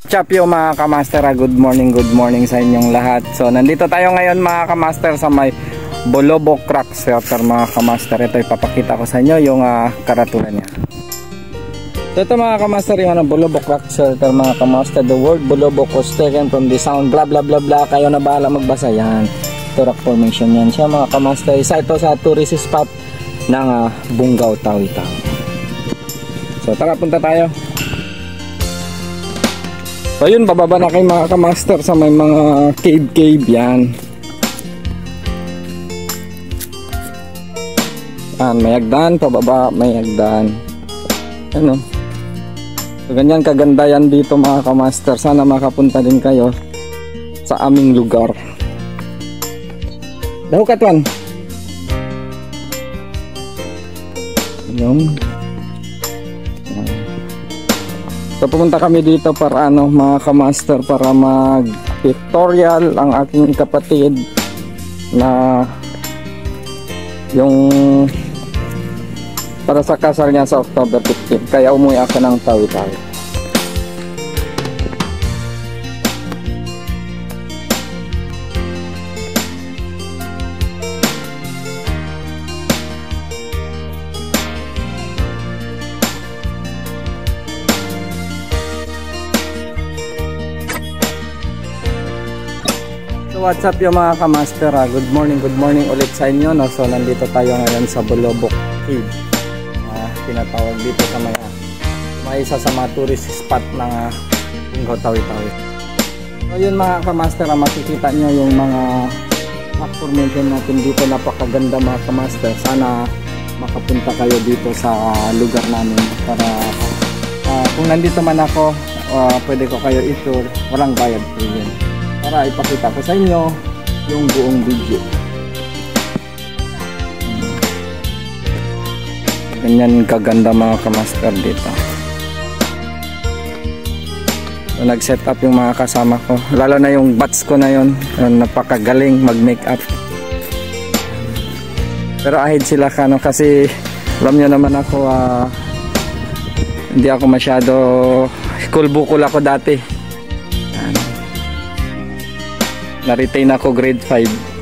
Chapyo mga kamaster, good morning sa inyong lahat. So nandito tayo ngayon mga kamaster sa may Bolobok Crack Shelter mga kamaster. Ito ipapakita ko sa inyo yung karatulan niya. So ito mga kamaster yung Bolobok Crack Shelter mga kamaster. The word Bolobok was taken from the sound blah blah blah blah. Kayo na bahala magbasa yan. Ito rock formation yan siya mga kamaster. Isa ito sa tourist spot ng Bungaw, Tawi-Tawi. So tara punta tayo. So yun, bababa na kayo mga kamaster sa may mga cave yan. May hagdan, pababa, may hagdan. Ano? So ganyan kaganda yan dito mga kamaster. Sana makapunta din kayo sa aming lugar. Dahukatan. Yung so pumunta kami dito para mga kamaster, para mag pictorial ang aking kapatid na yung para sa kasal niya sa October 15, kaya umuwi ako ng Tawi-Tawi. So what's up yung mga kamaster, good morning ulit sa inyo, no? So nandito tayo ngayon sa Bolobok Cave, tinatawag dito sa may isa sa mga tourist spot ng Bungaw, Tawi-Tawi. So yun mga kamaster, makikita nyo yung mga rock formation natin dito, napakaganda mga kamaster. Sana makapunta kayo dito sa lugar namin para kung nandito man ako, pwede ko kayo i-tour, walang bayad po yun, para ipakita ko sa inyo yung buong video. Ganyan kaganda mga kamaster dito. So, nag-set up yung mga kasama ko, lalo na yung batch ko na yun, napakagaling mag-makeup. Pero ahid sila kasi alam nyo naman ako, hindi ako masyado school bukol ako dati. Na-retain ako grade 5.